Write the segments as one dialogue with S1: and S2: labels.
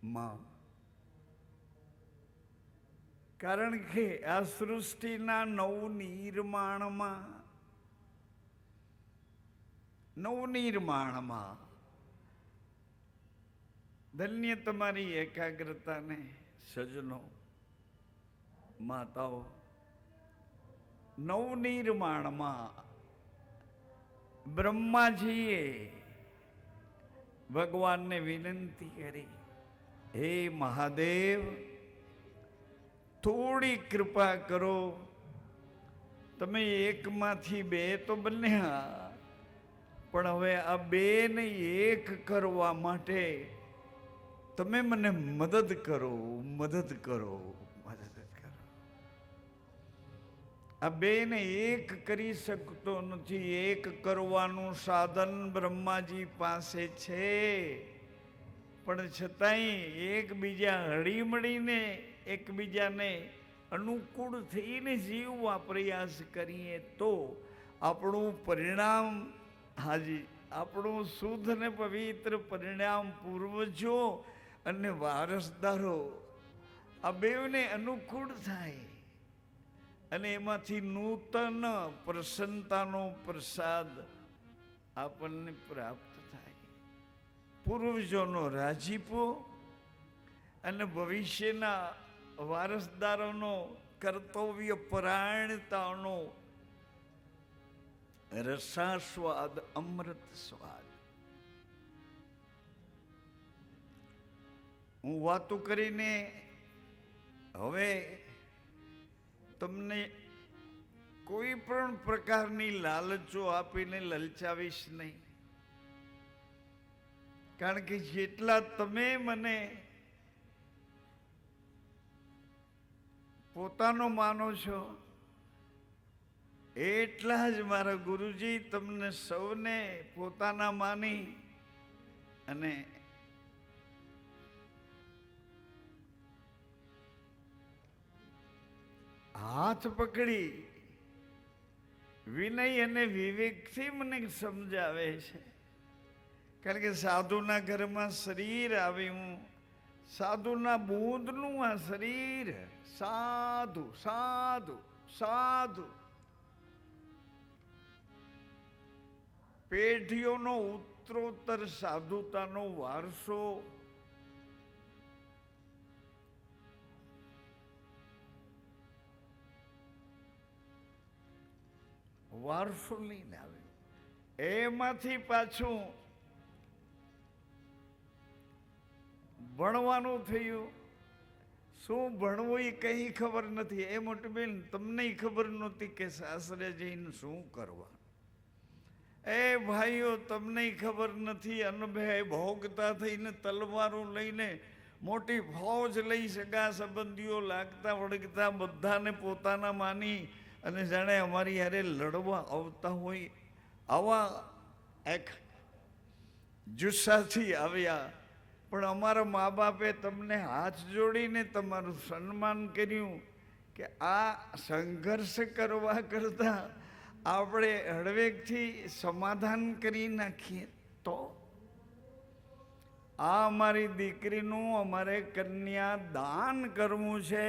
S1: માં. કારણ કે આ સૃષ્ટિના નવનિર્માણમાં ધન્ય તમારી એકાગ્રતાને સજનો, માતાઓ. નવનિર્માણમાં બ્રહ્માજીએ ભગવાનને વિનંતી કરી, હે મહાદેવ, થોડી કૃપા કરો. તમે એકમાંથી બે તો બન્યા, પણ હવે આ બે ને એક કરવા માટે તમે મને મદદ કરો, મદદ કરો, મદદ કરો. આ બે ને એક કરી શકતો નથી. એક કરવાનું સાધન બ્રહ્માજી પાસે છે, પણ છતાંય એકબીજા હળીમળીને એકબીજાને અનુકૂળ થઈને જીવવા પ્રયાસ કરીએ તો આપણું પરિણામ, હાજી, આપણું શુદ્ધ ને પવિત્ર પરિણામ પૂર્વજો અને વારસદારો આ બેવને અનુકૂળ થાય અને એમાંથી નૂતન પ્રસન્નતાનો પ્રસાદ આપણને પ્રાપ્ત થાય. પૂર્વજોનો રાજીપો અને ભવિષ્યના વારસદારોનો કર્તવ્ય પરાયણતાનો રસાસ્વાદ, અમૃત સ્વાદ. હું વાતો કરીને હવે તમને કોઈ પણ પ્રકારની લાલચો આપીને લલચાવીશ નહીં. કારણ કે જેટલા તમે મને પોતાનો માનો છો, એટલા જ મારા ગુરુજી તમને સૌને પોતાના માની અને હાથ પકડી વિનય અને વિવેકથી મને સમજાવે છે. કારણ કે સાધુના ઘરમાં શરીર આવ્યું, સાધુના બૂંદનું આ શરીર, સાધુ સાધુ સાધુ, પેઢીઓનો ઉત્તરોત્તર સાધુતાનો વારસો લઈને આવે. એમાંથી પાછું ભણવાનું થયું. શું ભણવું એ કઈ ખબર નથી. એ મોટી બેન તમને ખબર નહોતી કે સાસરે જઈને શું કરવા. એ ભાઈઓ તમને ખબર નથી. અનભાઈ ભોગતા થઈને તલવારો લઈને મોટી ફૌજ લઈ સગા સંબંધીઓ લાગતા વળગતા બધાને પોતાના માની અને જાણે અમારી યારે લડવા આવતા હોય આવા એક જુસ્સાથી આવ્યા. પણ અમારા મા બાપે તમને હાથ જોડીને તમારું સન્માન કર્યું કે આ સંઘર્ષ કરવા કરતા આપણે હળવેકથી સમાધાન કરી નાખીએ તો. આ અમારી દીકરીનું અમારે કન્યા દાન કરવું છે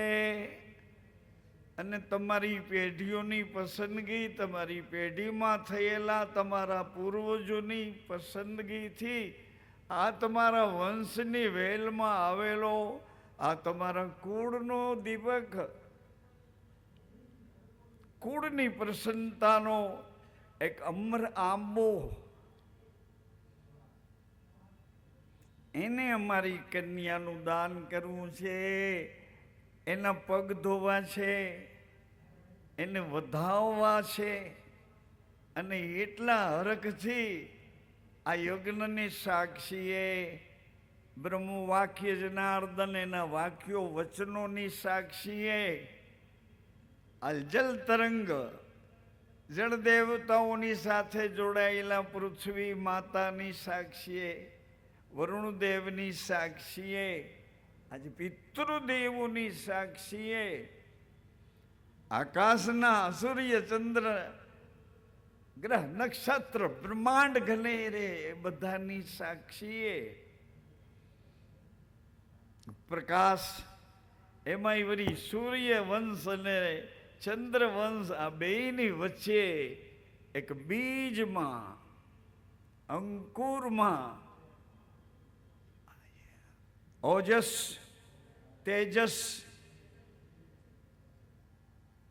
S1: અને તમારી પેઢીઓની પસંદગી, તમારી પેઢીમાં થયેલા તમારા પૂર્વજોની પસંદગીથી આ તમારા વંશની વેલમાં આવેલો આ તમારા કુળનો દીપક, કુળની પ્રસન્નતાનો એક અમર આંબો, એને અમારી કન્યાનું દાન કરવું છે. એના પગ ધોવા છે, એને વધાવવા છે અને એટલા હરખથી આ યજ્ઞની સાક્ષીએ બ્રહ્મવાક્ય જનાર્દન એના વાક્યો વચનોની સાક્ષીએ આ જલ તરંગ જળ દેવતાઓની સાથે જોડાયેલા પૃથ્વી માતાની સાક્ષીએ, વરુણદેવની સાક્ષીએ, આજે પિતૃદેવોની સાક્ષીએ, આકાશના સૂર્ય ચંદ્ર ગ્રહ નક્ષત્ર બ્રહ્માંડ ઘને રે બધાની સાક્ષીએ પ્રકાશ, એમાંય વળી સૂર્યવંશ અને ચંદ્રવંશ, આ બેયની વચ્ચે એક બીજમાં, અંકુરમાં ઓજસ, તેજસ,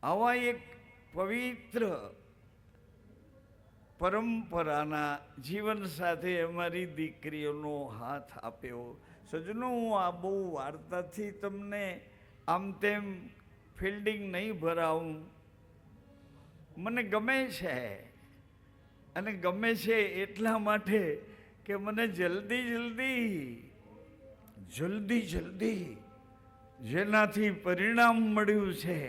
S1: આવા એક પવિત્ર પરંપરાના જીવન સાથે અમારી દીકરીઓનો હાથ આપ્યો. સજનો, હું આ બહુ વાર્તાથી તમને આમ તેમ ફિલ્ડિંગ નહીં ભરાવું. મને ગમે છે, અને ગમે છે એટલા માટે કે મને જલ્દી જેનાથી પરિણામ મળ્યું છે,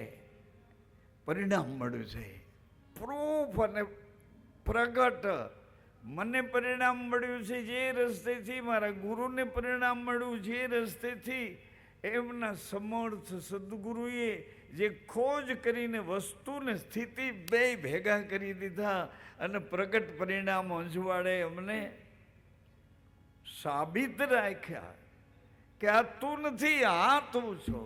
S1: પ્રૂફ અને પ્રગટ. મને પરિણામ મળ્યું છે જે રસ્તેથી, મારા ગુરુને પરિણામ મળ્યું જે રસ્તેથી, એમના સમર્થ સદગુરુએ જે ખોજ કરીને વસ્તુને સ્થિતિ બે ભેગા કરી દીધા અને પ્રગટ પરિણામ અંજવાડે અમને સાબિત રાખ્યા કે આ તું નથી, આ તું છો.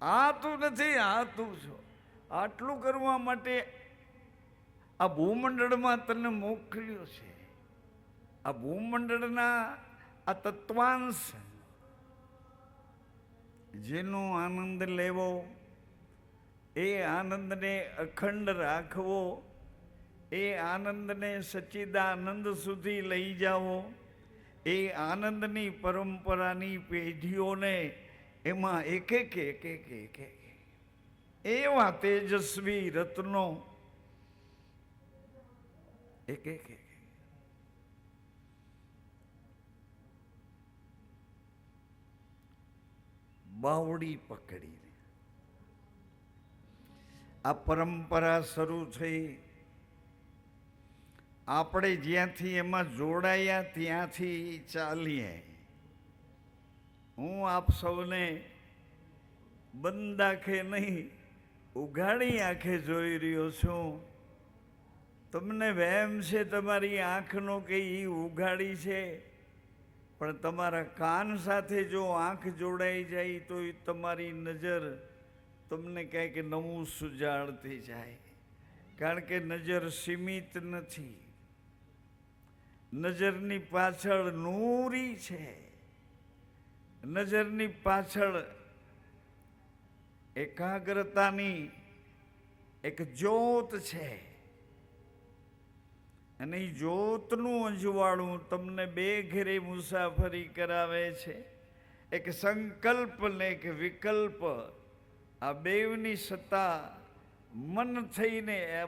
S1: આ તું નથી, આ તું છો. આટલું કરવા માટે આ ભૂમંડળમાં તને મોકલ્યો છે. આ ભૂમંડળના આ તત્વાંશ, જેનો આનંદ લેવો, એ આનંદને અખંડ રાખવો, એ આનંદને સચ્ચિદાનંદ સુધી લઈ જાઓ, એ આનંદની પરંપરાની પેઢીઓને એમાં એક એવા તેજસ્વી રત્નો, એક બાવડી પકડીને આ પરંપરા શરૂ થઈ. આપણે જ્યાંથી એમાં જોડાયા ત્યાંથી ચાલીએ. હું આપ સૌને બંધ આંખે નહીં, ઉઘાડી આંખે જોઈ રહ્યો છું. તમને વહેમ છે તમારી આંખનો કે એ ઉઘાડી છે, પણ તમારા કાન સાથે જો આંખ જોડાઈ જાય તો એ તમારી નજર તમને કંઈક નવું સુજાડતી જાય. કારણ કે નજર સીમિત નથી, નજરની પાછળ નૂરી છે, નજરની પાછળ એકાગ્રતાની એક જ્યોત છે. અને એ જ્યોતનું અજવાળું તમને બે ઘેરે મુસાફરી કરાવે છે. એક સંકલ્પ ને એક વિકલ્પ, આ બેવની સત્તા મન થઈને આ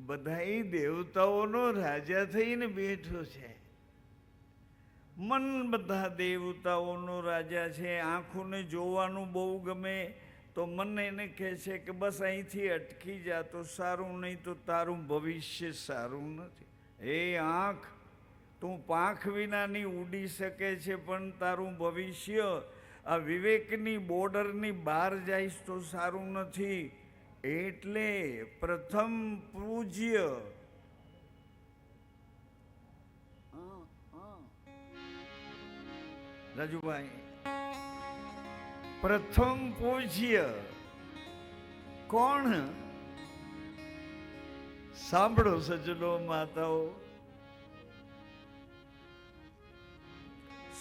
S1: બધાય દેવતાઓનો રાજા થઈને બેઠો છે. મન બધા દેવતાઓનો રાજા છે. આંખોને જોવાનું બહુ ગમે તો મન એને કહે છે કે બસ અહીંથી અટકી જા તો સારું, નહીં તો તારું ભવિષ્ય સારું નથી. એ આંખ, તું પાંખ વિનાની ઉડી શકે છે, પણ તારું ભવિષ્ય આ વિવેકની બોર્ડરની બહાર જઈશ તો સારું નથી. એટલે પ્રથમ પૂજ્ય રાજુભાઈ, પ્રથમ પૂજ્ય કોણ? સાંભળો સજ્જનો, માતાઓ,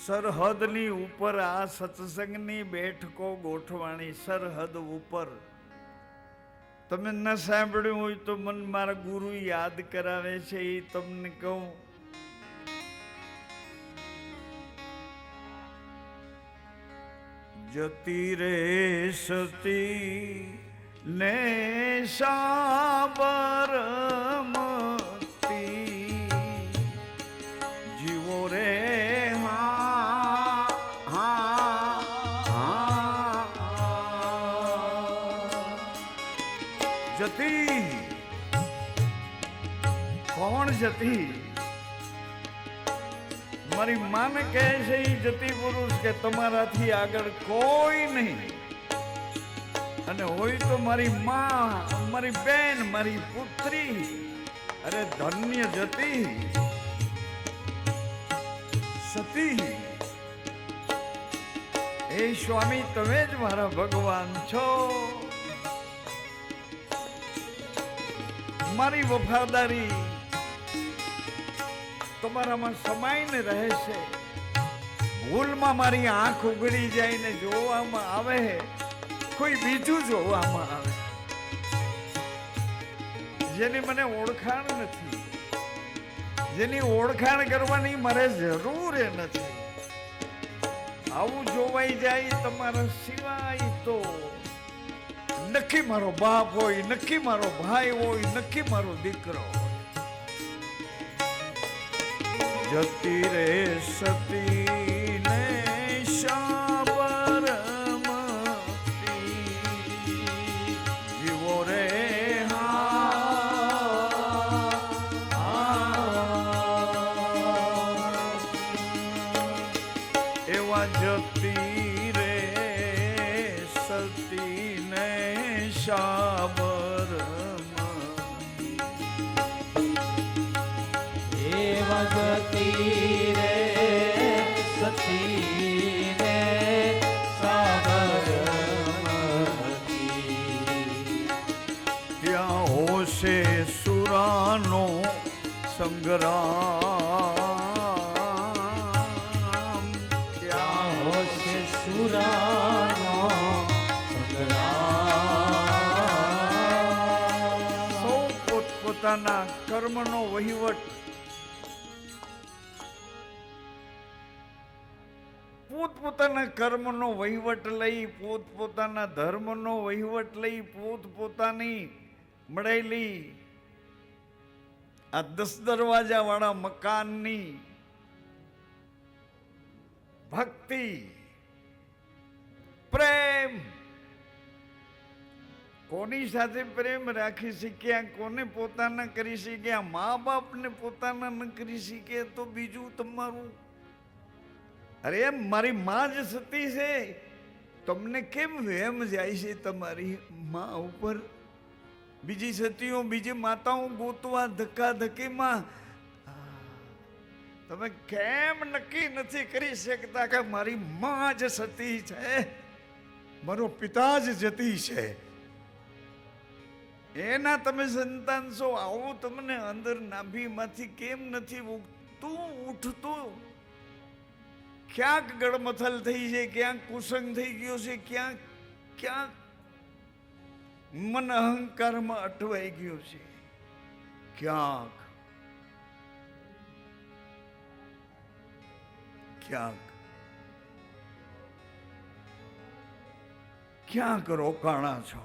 S1: સરહદની ઉપર આ સત્સંગની બેઠકો ગોઠવાણી. સરહદ ઉપર તમે ન સાંભળ્યું હોય તો મને મારા ગુરુ યાદ કરાવે છે, એ તમને કહું. જતી રે સતી ને સાબરમતી, જીવો રે જતી. કોણ જતી? મારી માને કહે છે એ જતી પુરુષ કે તમારાથી આગળ કોઈ નહીં. અને હોય તો મારી માં, મારી બેન, મારી પુત્રી. અરે ધન્ય જતી. સતી એ સ્વામી તમે જ મારા ભગવાન છો. મારી વફાદારી તમારામાં સમાઈને રહે છે. ભૂલમાં મારી આંખ ઉઘડી જાય ને જોવામાં આવે કોઈ બીજું જોવામાં આવે જેની મને ઓળખાણ નથી, જેની ઓળખાણ કરવાની મારે જરૂર નથી. આવું જોવાઈ જાય તમારા સિવાય તો નક્કી મારો બાપ હોય, નક્કી મારો ભાઈ હોય, નક્કી મારો દીકરો હોય. જતી રે સતી ને સાબરમતી જીવો રે એવા જતી રે સતી ને સાબરમતી
S2: એવા જતી રે સતી ને સાબરમતી
S1: ત્યાં હોશે સુરાનો સંગ્રામ,
S2: ત્યાં હોશે સુરાનો સંગ્રામ.
S1: સૌ પોતપોતાના કર્મનો વહીવટ પોતપોતાના કર્મનો વહીવટ લઈ, પોતપોતાના ધર્મનો વહીવટ લઈ, પોતપોતાની મળેલી આ 10 દરવાજા વાળા મકાનની ભક્તિ, પ્રેમ, કોની સાથે પ્રેમ રાખી શક્યા, કોને પોતાના કરી શક્યા, મા બાપને પોતાના ન કરી શક્યા તો બીજું તમારું. અરે મારી માં જ સતી છે, તમને કેમ વહેમ જાય છે તમારી માં ઉપર? બીજી સતીઓ, બીજી માતાઓ ગોતવા ધક્કા ધક્કીમાં તમે કેમ નક્કી નથી કરી શકતા કે મારી માં જ સતી છે, મારો પિતા જ જતી છે, એના તમે સંતાન છો? આવું તમને અંદર નાભીમાંથી કેમ નથી ઉઠતું? ક્યાંક ગળમથલ થઈ છે, ક્યાંક કુસંગ થઈ ગયો છે, ક્યાંક ક્યાંક મન અહંકારમાં અટવાઈ ગયો છે, ક્યાંક ક્યાંક ક્યાંક રોકાણા છો.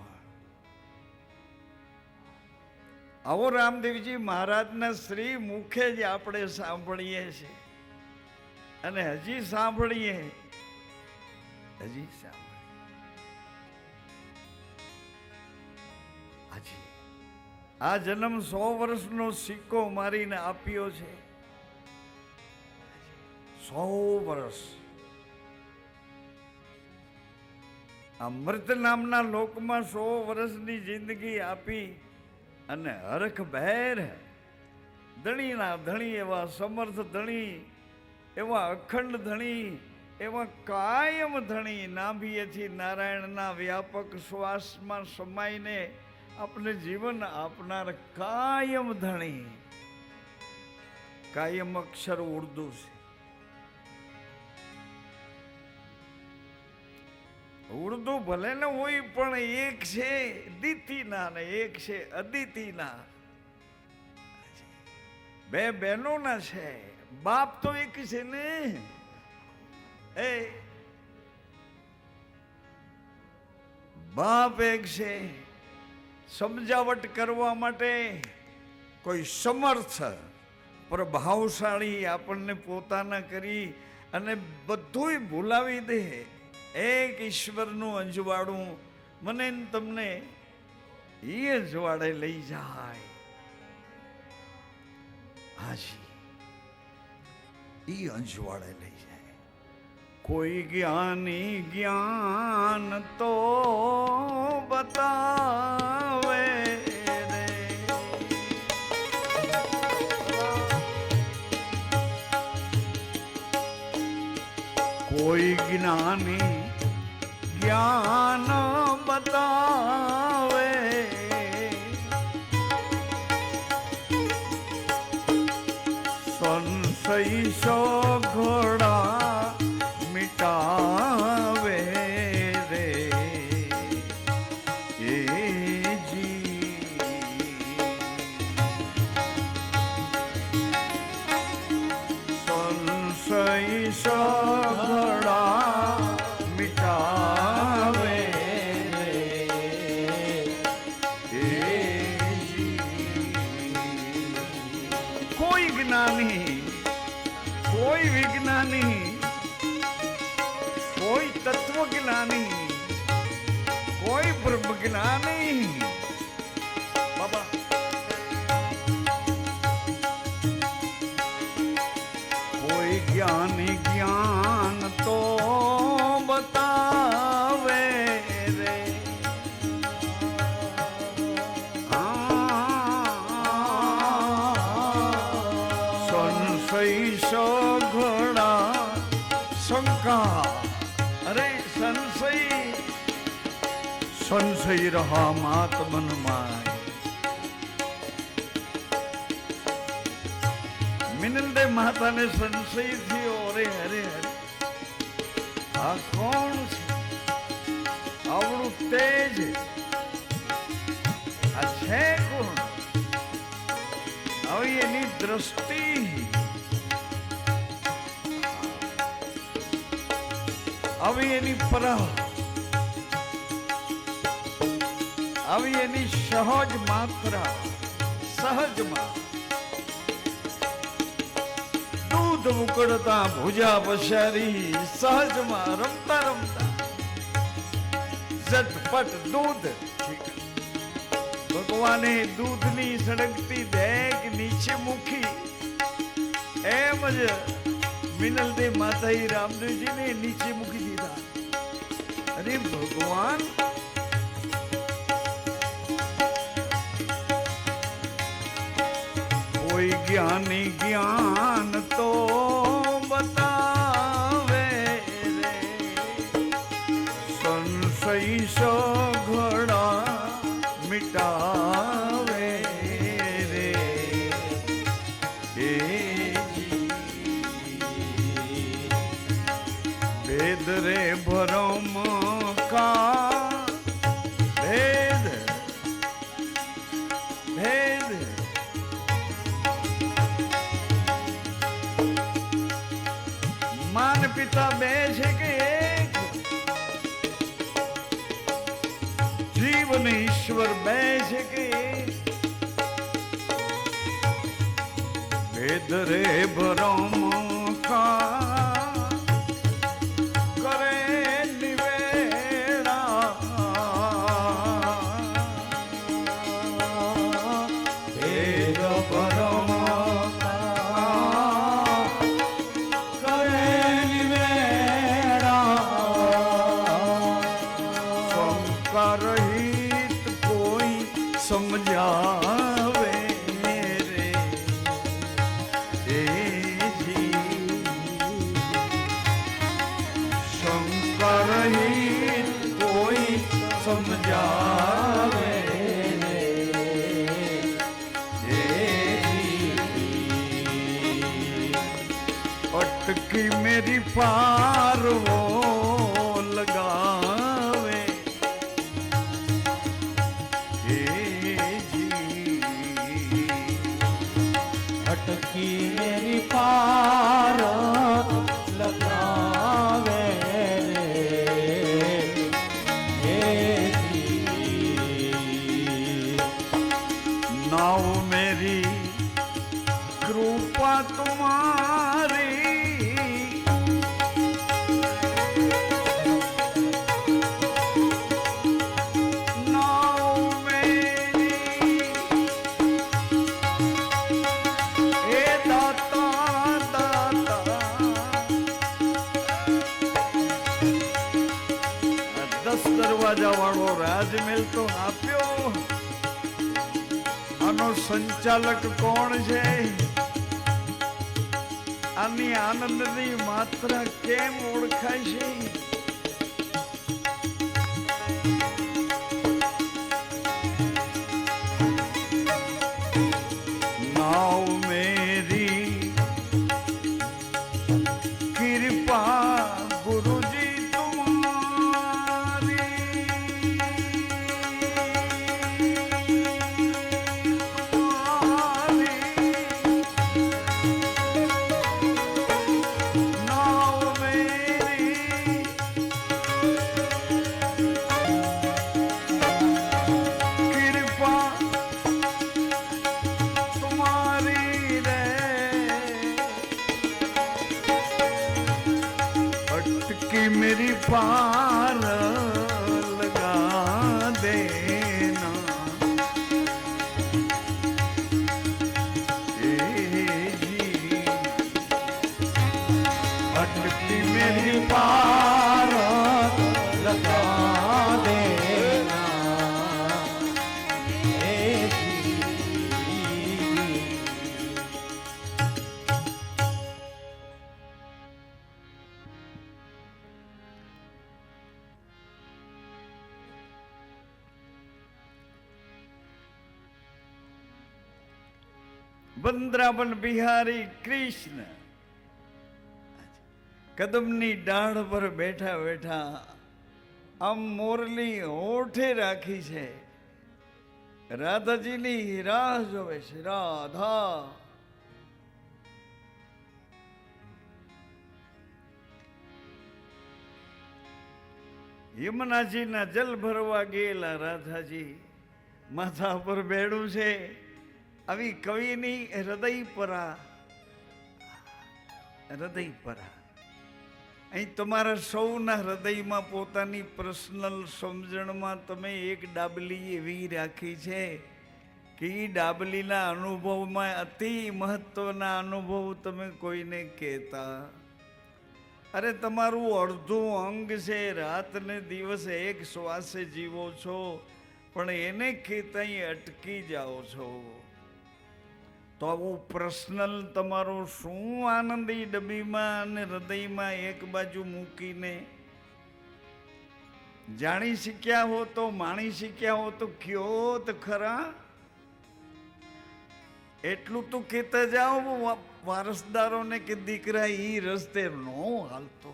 S1: આવો રામદેવજી મહારાજના શ્રી મુખે જ આપણે સાંભળીએ છીએ અને હજી સાંભળીએ, હજી આ જન્મ 100 વર્ષનો સિક્કો મારીને આપ્યો છે. 100 વર્ષ આ મૃત નામના લોકમાં 100 વર્ષની જિંદગી આપી અને હરખભેર ધણીના ધણી એવા સમર્થ ધણી, એવા અખંડ ધણી, એવા કાયમ ધણી, નાભીએથી નારાયણના વ્યાપક શ્વાસમાં સમાઈને આપણે જીવન આપનાર કાયમ ધણી, કાયમ અક્ષર ઉર્દુ છે. ઉર્દુ ભલે ને હોય પણ એક છે દિતિના ને એક છે અદિતિના. બે બહેનોના છે, બાપ તો એક છે ને. એ બાપ એક છે, સમજાવટ કરવા માટે કોઈ સમર્થ પ્રભાવશાળી આપણને પોતાના કરી અને બધુંય ભૂલાવી દે. એક ઈશ્વરનું અંજવાળું મને તમને એ અંજવાડે લઈ જાય. હાજી, એ અંજવાડે લઈ જાય. કોઈ જ્ઞાની જ્ઞાન તો બતાવે રે, કોઈ જ્ઞાની જ્ઞાન બતાવે, સંશય સો ઘોડા મિટાવે રે એ જી. સંશય સો ઘોડા મિટાવે રે એ જી. કોઈ જ્ઞાની, કોઈ વિજ્ઞાની, કોઈ તત્વ જ્ઞાની, કોઈ બ્રહ્મ જ્ઞાની બાબા કોઈ જ્ઞાની જ્ઞાન તો બતાવે રે. સંશય સો ઘોડા શંકા, અરે સંશય સંશય રહા માત મન માય. મિનલદે માતાને સંશય થયો, અરે હરે હરે આ કોણ છે, આવડું તેજ આ છે કોણ? હવે એની દ્રષ્ટિ, આવી એની પરહ, આવી એની સહજ માત્રા, સહજમાં દૂધ ઉકળતા ભુજા પસારી, સહજમાં રમતા રમતા ઝટપટ દૂધ. ભગવાને દૂધની સળગતી દેગ નીચે મૂકી, એમ જ મિનલદે માતાએ રામદેવજીને નીચે મૂકી દીધા. અરે ભગવાન કોઈ જ્ઞાની જ્ઞાન તો બતાવે રે. સંશય સો ઘોડા મિટાવે રે એ ભેદ રે ભરમ કા ભેદ ભેદ. માન પિતા બે છે કે એક? જીવ ને ઈશ્વર બે છે કે એક? ભેદ રે ભરમ કા કરે નિવેડા. ભેદ ભરમ રહિત કોઈ સમજાવે રે એ જી. શંકર રહિત કોઈ સમજાવે રે એ જી. અટકી મેરી પારવો લગાવે
S2: અટકી મેરી પાર લગાવે રે.
S1: नाव मेरी कृपा तुम्हारी, नाव मेरी हे दाता दाता. 10 દરવાજા વાળો રાજમહેલ તો આપ્યો, આનો સંચાલક કોણ છે? આની આનંદની માત્રા કેમ ઓળખાય છે? નાવ મેરી કૃપા ગુરુજી मेरी पार लगा देना जी, अटकी मेरी पार लगा देना जी। વૃંદાવન બિહારી કૃષ્ણ કદમની ડાળ પર બેઠા બેઠા આમ મોરલી હોઠે રાખી છે, રાધાજીની રાહ જોવે છે. રાધા યમુનાજીના જલ ભરવા ગયેલા રાધાજી માથા પર બેડું છે. આવી કવિની હૃદયપરા અહીં તમારા સૌના હૃદયમાં પોતાની પર્સનલ સમજણમાં તમે એક ડાબલી એવી રાખી છે કે એ ડાબલીના અનુભવમાં અતિ મહત્વના અનુભવ તમે કોઈને કહેતા. અરે તમારું અડધું અંગ છે, રાત ને દિવસ એક શ્વાસે જીવો છો, પણ એને કહેતા અટકી જાઓ છો. તો આવું પર્સનલ તમારો શું આનંદી ડબ્બીમાં અને હૃદયમાં એક બાજુ મૂકીને જાણી શીખ્યા હો તો, માણી શીખ્યા હો તો કયો તો ખરા. એટલું તો કહેતા જાઓ વારસદારોને કે દીકરા ઈ રસ્તે નો હાલતો,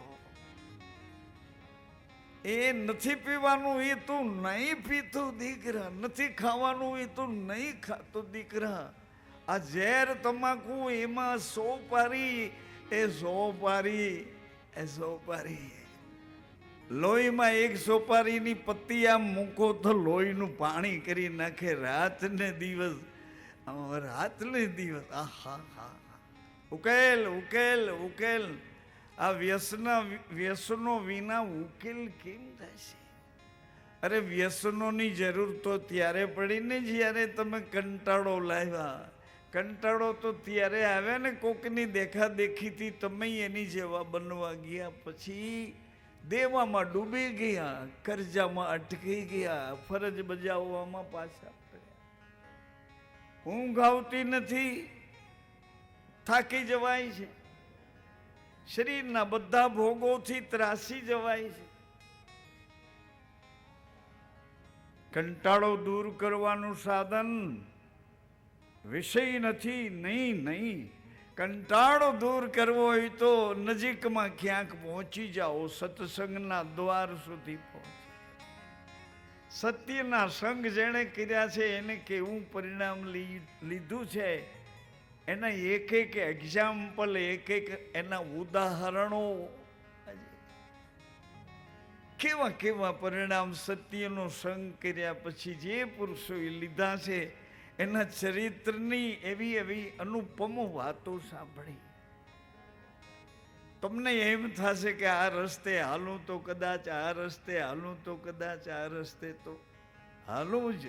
S1: એ નથી પીવાનું એ તું નહીં પીતું દીકરા, નથી ખાવાનું એ તું નહીં ખાતો દીકરા, આ ઝેર તમાકુ એમાં સોપારી એ સોપારી લોહીમાં એક સોપારીની પત્તી આમ મૂકો તો લોહીનું પાણી કરી નાખે. રાત ને દિવસ આહા ઉકેલ ઉકેલ ઉકેલ. આ વ્યસનો વિના ઉકેલ કેમ થશે? અરે વ્યસનોની જરૂર તો ત્યારે પડી ને જ્યારે તમે કંટાળો લાવ્યા. કંટાળો તો ત્યારે આવ્યા ને કોકની દેખાદેખીથી તમે એની જેવા બનવા ગયા, પછી દેવામાં ડૂબી ગયા, કરજામાં અટકી ગયા, ફરજ બજાવવામાં પાછા પડ્યા. ઊંઘ આવતી નથી, થાકી જવાય છે, શરીરના બધા ભોગોથી ત્રાસી જવાય છે. કંટાળો દૂર કરવાનું સાધન વિષય નથી, નહીં. કંટાળો દૂર કરવો હોય તો નજીકમાં ક્યાંક પહોંચી જાઓ, સત્સંગના દ્વાર સુધી પહોંચી. સત્યના સંગ જેણે કર્યા છે એને કેવું પરિણામ લીધું છે, એના એક એક એક્ઝામ્પલ, એક એક એના ઉદાહરણો, કેવા કેવા પરિણામ સત્યનો સંગ કર્યા પછી જે પુરુષોએ લીધા છે એના ચરિત્રની એવી એવી અનુપમ વાતો સાંભળી. તમને એમ થશે કે આ રસ્તે હાલું તો કદાચ, આ રસ્તે હાલું તો કદાચ, આ રસ્તે તો હાલું જ.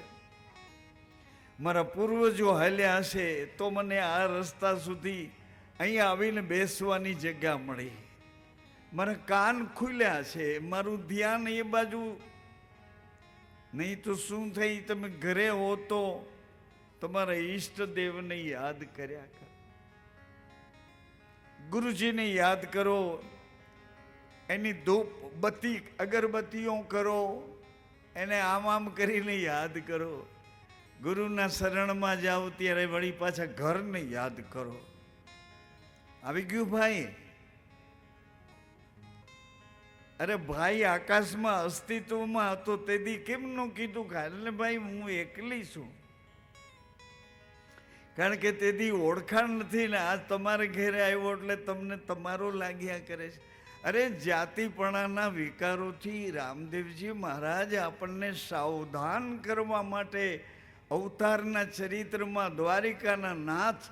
S1: મારા પૂર્વજો હાલ્યા હશે તો મને આ રસ્તા સુધી અહીંયા આવીને બેસવાની જગ્યા મળી. મારા કાન ખુલ્યા છે, મારું ધ્યાન એ બાજુ. નહીં તો શું થઈ, તમે ઘરે હો તો તમારા ઈષ્ટદેવને યાદ કર્યા કર. ગુરુજીને યાદ કરો, એની ધૂપ બત્તી અગરબત્તીઓ કરો, એને આમ કરીને યાદ કરો. ગુરુના શરણમાં જાઓ ત્યારે વળી પાછા ઘરને યાદ કરો. આવી ગયું ભાઈ? અરે ભાઈ આકાશમાં અસ્તિત્વમાં હતો તેથી કેમ ન કીધું કે એટલે ભાઈ હું એકલી છું? કારણ કે તેથી ઓળખાણ નથી ને આજ તમારે ઘેરે આવ્યો એટલે તમને તમારો લાગ્યા કરે છે. અરે જાતિપણાના વિકારોથી રામદેવજી મહારાજ આપણને સાવધાન કરવા માટે અવતારના ચરિત્રમાં દ્વારિકાના નાથ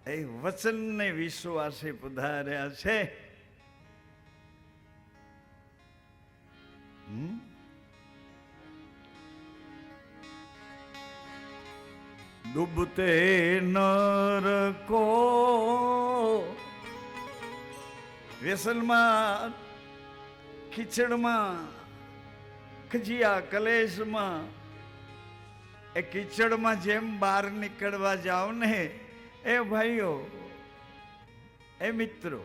S1: એ વચનને વિશ્વાસે પધાર્યા છે. ડૂબતે નર કો વ્યસનમાં, ખીચડમાં, ખજિયા કલેશમાં, એ કીચડમાં જેમ બહાર નીકળવા જાઓ ને એ ભાઈઓ, એ મિત્રો,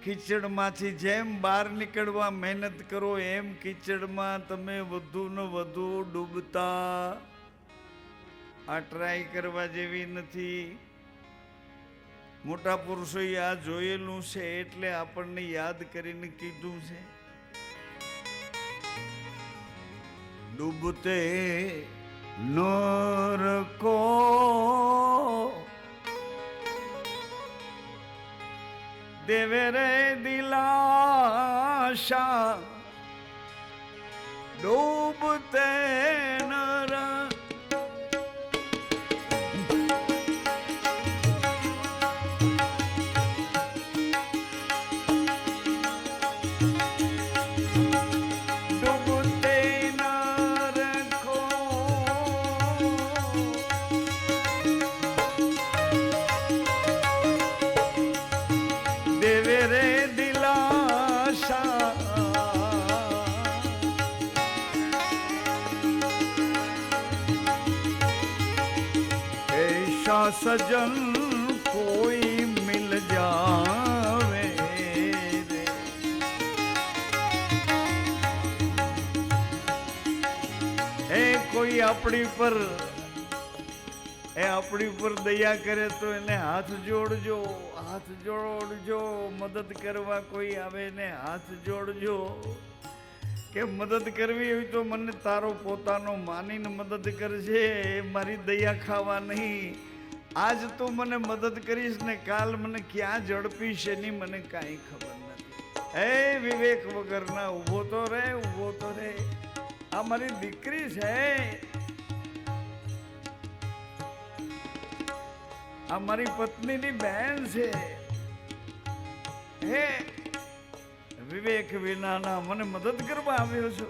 S1: કીચડમાંથી જેમ બહાર નીકળવા મહેનત કરો એમ કીચડમાં તમે વધુ ને વધુ ડૂબતા. આ ટ્રાય કરવા જેવી નથી. મોટા પુરુષોએ આ જોયેલું છે એટલે આપણને યાદ કરીને કીધું છે. ડૂબતે નર કો દેવે રે દિલાશા, ડૂબતે નર सजन कोई मिल जावे रे. એ કોઈ આપણી પર દયા કરે તો એને હાથ જોડજો, હાથ જોડજો. મદદ કરવા કોઈ આવે ને હાથ જોડજો. કે મદદ કરવી હોય તો મને તારો પોતાનો માનીને મદદ કરજે, મારી દયા ખાવા નહીં. આજ તો મને મદદ કરીશ ને કાલ મને ક્યાં ઝડપીશ એની મને કાંઈ ખબર નથી. એ વિવેક વગરના ઊભો તો રે, ઊભો તો રે. આ મારી દીકરી છે, આ મારી પત્નીની બહેન છે. હે વિવેક વિનાના મને મદદ કરવા આવ્યો છો?